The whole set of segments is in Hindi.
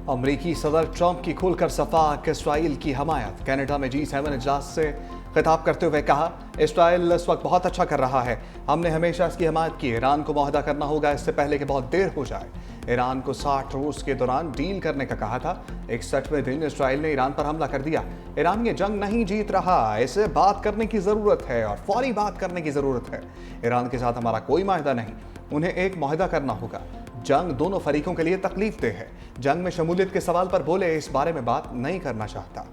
अमरीकी सदर ट्रंप की खुलकर सफाक इसराइल की हमायत। कनाडा में G7 इजलास से खिताब करते हुए कहा, इसराइल इस वक्त बहुत अच्छा कर रहा है। हमने हमेशा इसकी हमायत की। ईरान को मुआहदा करना होगा इससे पहले कि बहुत देर हो जाए। ईरान को 60 रोज के दौरान डील करने का कहा था। 61वें दिन इसराइल ने ईरान पर हमला कर दिया। ईरान ये जंग नहीं जीत रहा, इसे बात करने की जरूरत है और फौरी बात करने की जरूरत है। ईरान के साथ हमारा कोई माहिदा नहीं, उन्हें एक मुआहदा करना होगा। जंग दोनों फरीकों के लिए तकलीफदेह है। जंग में शमूलियत के सवाल पर बोले, इस बारे में बात नहीं करना चाहता।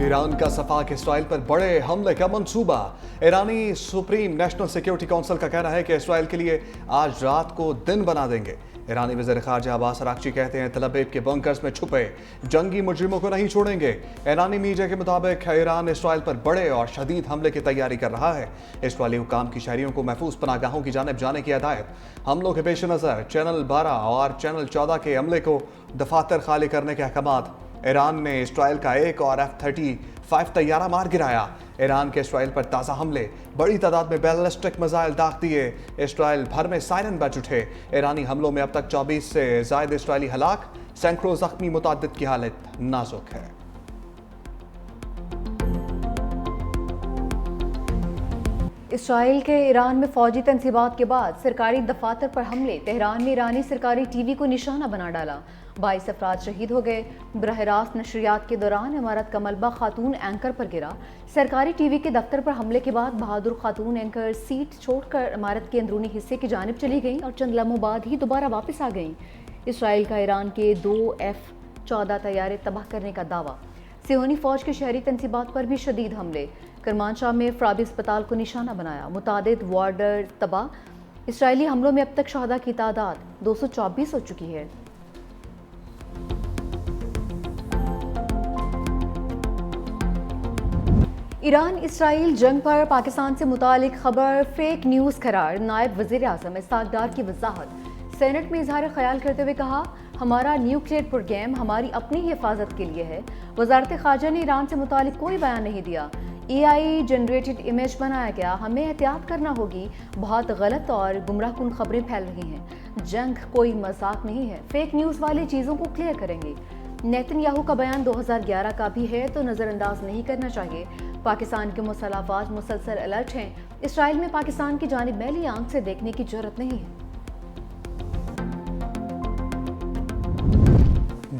ईरान का सफाक इसराइल पर बड़े हमले का मंसूबा। ईरानी सुप्रीम नेशनल सिक्योरिटी काउंसिल का कहना है कि इसराइल के लिए आज रात को दिन बना देंगे। ईरानी वज़ीर ख़ारजा अब्बास अराग़ची कहते हैं, तल अवीव के बंकर्स में छुपे जंगी मुजरिमों को नहीं छोड़ेंगे। ईरानी मीडिया के मुताबिक ईरान इसराइल पर बड़े और शदीद हमले की तैयारी कर रहा है। इसराइली हुकाम की शहरियों को महफूज पनाहगाहों की जानिब जाने की हिदायत। हमलों के पेश नज़र चैनल 12 और चैनल 14 के अमले को दफातर खाली करने के अहकामात। ईरान ने इसराइल का एक और F-35 तैयारा मार गिराया। ईरान के इसराइल पर ताज़ा हमले, बड़ी तादाद में बैलिस्टिक मिसाइल दाग दिए। इसराइल भर में सायरन बज उठे। ईरानी हमलों में अब तक 24 से ज़ायद इसराइली हलाक, सैकड़ों जख्मी, मुतअद्दिद की हालत नाजुक है। इसराइल के ईरान में फौजी तंसीबात के बाद सरकारी दफातर पर हमले। तेहरान में ईरानी सरकारी टीवी को निशाना बना डाला। 22 अफराद शहीद हो गए। बरह रास्त नशरियात के दौरान इमारत का मलबा खातून एंकर पर गिरा। सरकारी टीवी के दफ्तर पर हमले के बाद बहादुर खातून एंकर सीट छोड़कर इमारत के अंदरूनी हिस्से की जानिब चली गईं और चंद लम्हों बाद ही दोबारा वापस आ गईं। इसराइल का ईरान के 2 F-14 तैयारे तबाह करने का दावा। सियोनी फौज के शहरी तंसीबात पर भी शदीद हमले। करमानशाह में फ्राबी अस्पताल को निशाना बनाया। मुतादिद वार्डर तबाह। इसराइली हमलों में अब तक शहदा की तादाद 224 हो चुकी है। ईरान इसराइल जंग पर पाकिस्तान से मुतालिक खबर फेक न्यूज़ करार। नायब वज़ीर आज़म इसहाक़ डार की वजाहत। सेनेट में इजहार ख्याल करते हुए कहा, हमारा न्यूक्लियर प्रोग्राम हमारी अपनी हिफाजत के लिए है। वज़ारत ख़ारजा ने ईरान से मुतालिक कोई बयान नहीं दिया। AI जनरेटेड इमेज बनाया गया। हमें एहतियात करना होगी, बहुत गलत और गुमराहकुन खबरें फैल रही हैं। जंग कोई मजाक नहीं है। फेक न्यूज़ वाली चीज़ों को क्लियर करेंगे। नेतन्याहू का बयान 2011 का भी है तो नज़रअंदाज नहीं करना चाहिए। पाकिस्तान के मुसल्लह अफवाज मुसलसल अलर्ट हैं। इसराइल में पाकिस्तान की जानिब मैली आंख से देखने की जरूरत नहीं है।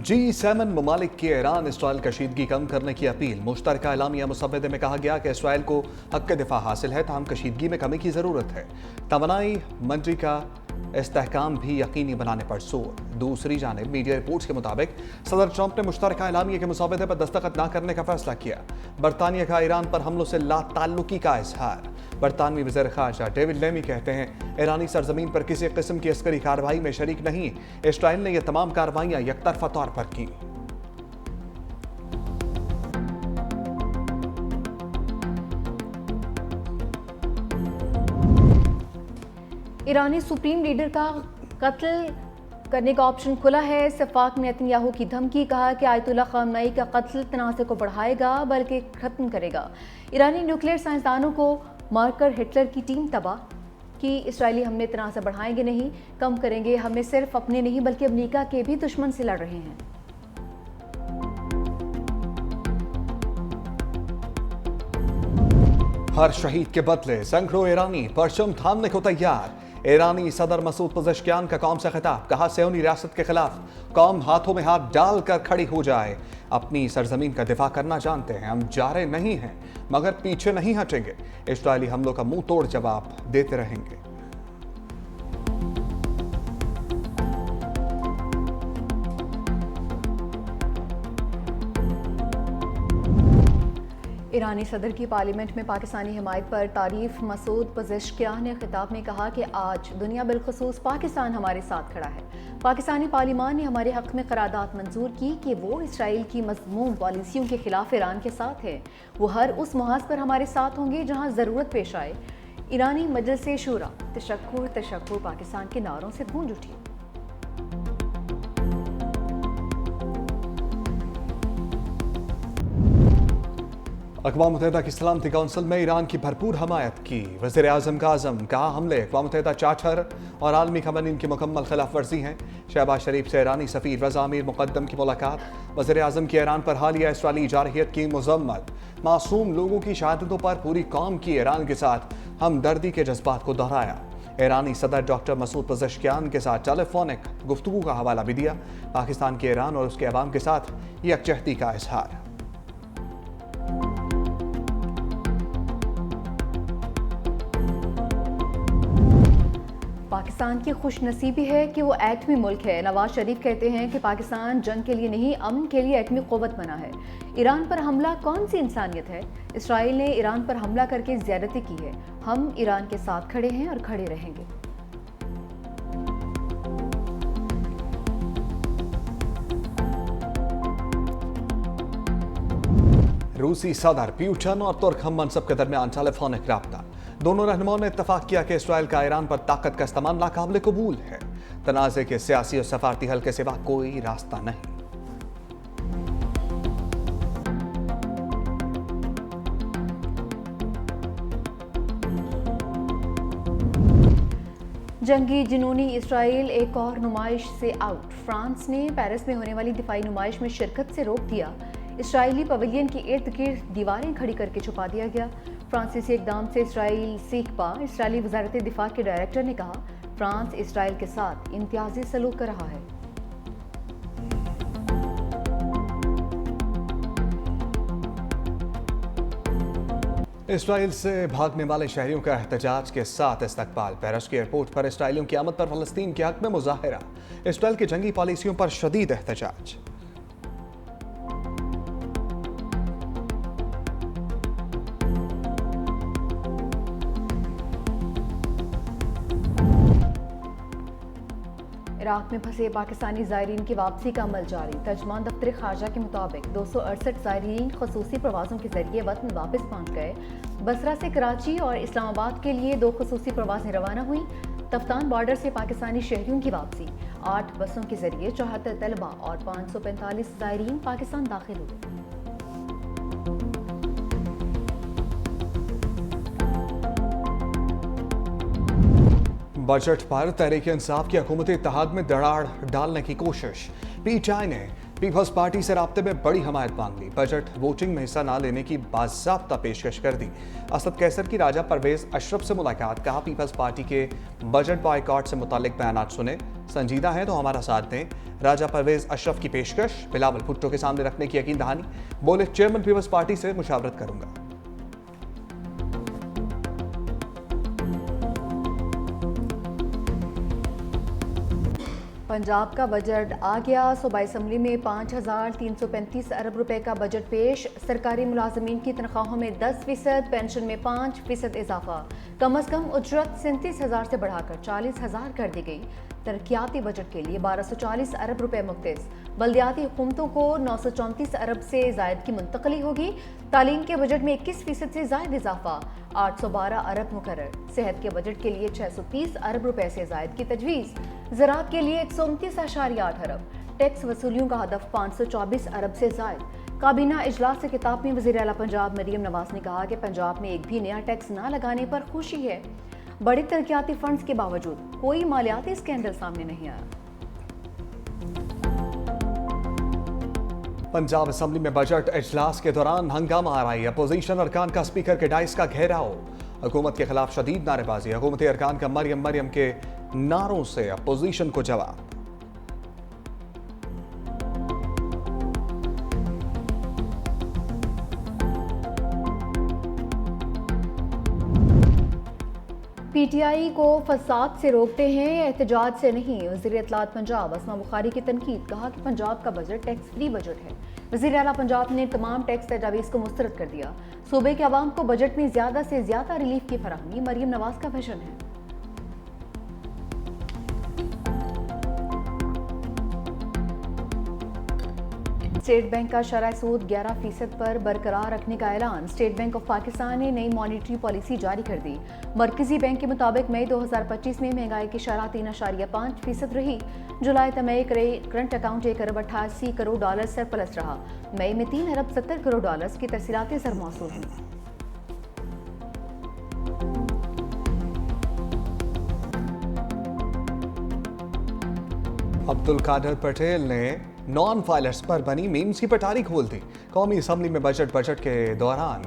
G7 ममालिक की ईरान इसराइल कशीदगी कम करने की अपील। मुश्तरका एलामिया मुसव्वदे में कहा गया कि इसराइल को हक़ दिफा हासिल है, ताहम कशीदगी में कमी की ज़रूरत है। तवानाई मंत्री का इस्तेहकाम भी यकीनी बनाने पर जोर। दूसरी जानिब मीडिया रिपोर्ट्स के मुताबिक सदर ट्रंप ने मुश्तरका एलामिया के मुसव्वदे पर दस्तखत न करने का फैसला किया। बरतानिया का ईरान पर हमलों से लाताल्लुकी का इजहार। बरतानवी वज़ीर ख़ारजा डेविड लेमी कहते हैं, ईरानी सरजमीन पर किसी किस्म की अस्करी कार्रवाई में शरीक नहीं। इसराइल ने यह तमाम कार्रवाइयाँ यकतरफा तौर पर की। ईरानी सुप्रीम लीडर का कत्ल करने का ऑप्शन खुला है। सफाक नेतन्याहू की धमकी। कहा कि आयतुल्लाह ख़ामनेई का कत्ल तनाज़े को बढ़ाएगा बल्कि ख़त्म करेगा। ईरानी न्यूक्लियर साइंसदानों को मारकर हिटलर की टीम तबाह की। इसराइली हमले तनाज़ा बढ़ाएंगे नहीं, कम करेंगे। हमें सिर्फ अपने नहीं बल्कि अमेरिका के भी दुश्मन से लड़ रहे हैं। हर शहीद के बदले सैकड़ों ईरानी परचम थामने को तैयार। ईरानी सदर मसूद पज़ेश्कियान का कौम से खिताब। कहा, सियोनी रियासत के खिलाफ कौम हाथों में हाथ डालकर खड़ी हो जाए। अपनी सरजमीन का दिफा करना जानते हैं, हम जा रहे नहीं हैं मगर पीछे नहीं हटेंगे। इसराइली हमलों का मुंह तोड़ जवाब देते रहेंगे। ईरानी सदर की पार्लियामेंट में पाकिस्तानी हिमायत पर तारीफ। मसूद पज़ेश्कियान ने खिताब में कहा कि आज दुनिया बिलखुसूस पाकिस्तान हमारे साथ खड़ा है। पाकिस्तानी पार्लियामान ने हमारे हक़ में करारदाद मंजूर की कि वो इसराइल की मज़मूम पॉलिसियों के खिलाफ ईरान के साथ है। वो हर उस मुहाज पर हमारे साथ होंगे जहाँ ज़रूरत पेश आए। ईरानी मजलिस शूरा तशक्कुर तशक्कुर पाकिस्तान के नारों से गूंज उठी। अक़वाम मुत्तहिदा की सलामती कौंसिल में ईरान की भरपूर हमायत की। वज़ीर आज़म का आज़म, कहा हमले अक़वाम मुत्तहिदा चार्टर और आलमी कवानीन की मुकम्मल खिलाफ वर्जी हैं। शहबाज शरीफ से ईरानी सफ़ीर रज़ा अमीर मुक़द्दम की मुलाकात। वज़ीर आज़म की ईरान पर हालिया इसराइली जारहियत की मज़म्मत। मासूम लोगों की शहादतों पर पूरी कौम की ईरान के साथ हमदर्दी के जज्बात को दोहराया। ईरानी सदर डॉक्टर मसूद पज़ेश्कियान के साथ टेलीफोनिक गुफ्तगू का हवाला भी दिया। पाकिस्तान के ईरान और उसके अवाम के साथ यकजहती का इजहार। पाकिस्तान की खुशनसीबी है कि वो एटमी मुल्क है। नवाज शरीफ कहते हैं कि पाकिस्तान जंग के लिए नहीं, अमन के लिए एटमी क़ुव्वत बना है। ईरान पर हमला कौन सी इंसानियत है? इसराइल ने ईरान पर हमला करके ज़्यादती की है। हम ईरान के साथ खड़े हैं और खड़े रहेंगे। रूसी सदर प्यूटन और तुर्क हम मनसब के दरमियान टेलीफोनिक राब्ता। दोनों रहनुमाओं ने इत्तफाक किया कि इसराइल का ईरान पर ताकत का इस्तेमाल नाकाबिल कबूल है। तनाज़े के सियासी और सफारती हल के सिवा कोई रास्ता नहीं। जंगी जुनूनी इसराइल एक और नुमाइश से आउट। फ्रांस ने पेरिस में होने वाली दिफाई नुमाइश में शिरकत से रोक दिया। इसराइली पवेलियन के इर्द गिर्द दीवारें खड़ी करके छुपा दिया गया। फ्रांसीसी इकदाम से इसराइल सीख पा। इसराइली वजारत दिफा के डायरेक्टर ने कहा, फ्रांस इसराइल के साथ इम्तियाजी सलूक कर रहा है। इसराइल से भागने वाले शहरियों का एहतजाज के साथ इस्तकबाल। पेरिस के एयरपोर्ट पर इसराइलियों की आमद पर फलस्तीन के हक में मुजाहिरा। इसराइल की जंगी पॉलिसियों पर शदीद एहतजाज। इराक में फंसे पाकिस्तानी ज़ायरीन की वापसी का अमल जारी। तर्जमान दफ्तर खारजा के मुताबिक 268 ज़ायरीन खसूसी प्रवासों के जरिए वतन वापस पहुँच गए। बसरा से कराची और इस्लामाबाद के लिए 2 खसूसी प्रवासें रवाना हुई। तफ्तान बॉर्डर से पाकिस्तानी शहरियों की वापसी। 8 बसों के जरिए 74 तलबा और 545 ज़ायरीन पाकिस्तान दाखिल हुए। बजट पर तहरीक इंसाफ की हुकूमती इत्तेहाद में दरार डालने की कोशिश। पीटीआई ने पीपल्स पार्टी से राब्ते में बड़ी हमायत मांग ली। बजट वोटिंग में हिस्सा न लेने की बाज़ाब्ता पेशकश कर दी। असद कैसर की राजा परवेज अशरफ से मुलाकात। कहा, पीपल्स पार्टी के बजट बॉयकॉट से मुतालिक बयानात सुने, संजीदा है तो हमारा साथ दें। राजा परवेज अशरफ की पेशकश बिलावल भुट्टो के सामने रखने की यकीन दहानी। बोले, चेयरमैन पीपल्स पार्टी से मुशावरत करूंगा। पंजाब का बजट आ गया। सूबाई असम्बली में 5,335 अरब रुपए का बजट पेश। सरकारी मुलाजमीन की तनख्वाहों में 10%, पेंशन में 5% इजाफा। कम अज़ कम उजरत 37,000 से बढ़ाकर 40,000 कर दी गई। तरक्याती बजट के लिए 1240 अरब रुपए मुख्तस। बल्दियाती हुकूमतों को 934 अरब से ज़ायद की मुंतकली होगी। तालीम के बजट में 21% से ज़ायद इजाफा। 812 अरब मुकर्रर। सेहत के बजट के लिए 630 अरब रुपए से ज़ायद की तजवीज़। ज़राअत के लिए 129.8 अरब। टैक्स वसूलियों का हदफ 524 अरब से ज़ायद। काबीना इजलास से खिताब में वज़ीर आला पंजाब मरियम नवाज ने कहा कि पंजाब में एक भी नया टैक्स ना लगाने पर खुशी है। बड़े तरक्याती फंड्स के बावजूद कोई मालियाती स्कैंडल सामने नहीं आया। पंजाब असम्बली में बजट इजलास के दौरान हंगामा आ रही। अपोजिशन अरकान का स्पीकर के डाइस का घेराव। हुकूमत के खिलाफ शदीद नारेबाजी। हुकूमती अरकान का मरियम मरियम के नारों से अपोजिशन को जवाब। पीटीआई को फसाद से रोकते हैं, एहतजाज से नहीं। वज़ीर इत्तलात पंजाब अस्मा बुखारी की तनकीद। कहा कि पंजाब का बजट टैक्स फ्री बजट है। वज़ीर आला पंजाब ने तमाम टैक्स तजावीज़ को मुस्तरद कर दिया। सूबे के अवाम को बजट में ज़्यादा से ज़्यादा रिलीफ की फराहमी मरियम नवाज का विजन है। स्टेट बैंक का शरह सूद 11% पर बरकरार रखने का ऐलान। स्टेट बैंक ऑफ पाकिस्तान ने नई मॉनेटरी पॉलिसी जारी कर दी। मरकजी बैंक के मुताबिक मई 2025 में महंगाई की शरह 3.5% रही। जुलाई तक मई करंट अकाउंट 1 अरब 88 करोड़ डॉलर सरप्लस रहा। मई में 3 अरब 70 करोड़ डॉलर की तरसीलाती सर मौसूल हुई। अब्दुल कादिर पटेल ने नॉन फाइलर्स पर बनी मीम्स की पटारी खोल दी। कौमी असम्बली में बजट के दौरान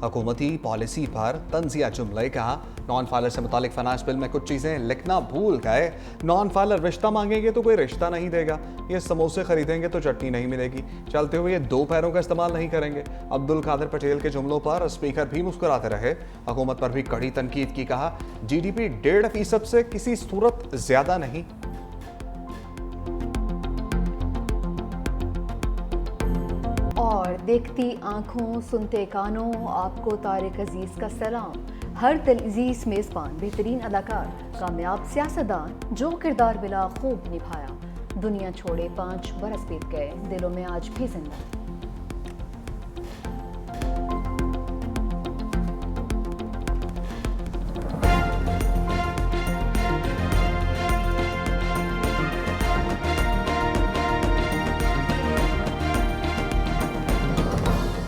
हुकूमती पॉलिसी पर तंजिया जुमले कहा, नॉन फाइलर से मुतालिक फाइनेंस बिल में कुछ चीज़ें लिखना भूल गए। नॉन फाइलर रिश्ता मांगेंगे तो कोई रिश्ता नहीं देगा, ये समोसे खरीदेंगे तो चटनी नहीं मिलेगी, चलते हुए ये 2 पैरों का इस्तेमाल नहीं करेंगे। अब्दुल कादिर पटेल के जुमलों पर स्पीकर भी मुस्कुराते रहे। हुकूमत पर भी कड़ी तनकीद की, कहा GDP 1.5% से किसी सूरत ज्यादा नहीं। और देखती आंखों सुनते कानों, आपको तारिक अजीज का सलाम। हर तलजीज मेज़बान, बेहतरीन अदाकार, कामयाब सियासतदान, जो किरदार बिला खूब निभाया। दुनिया छोड़े 5 बरस बीत गए, दिलों में आज भी जिंदा।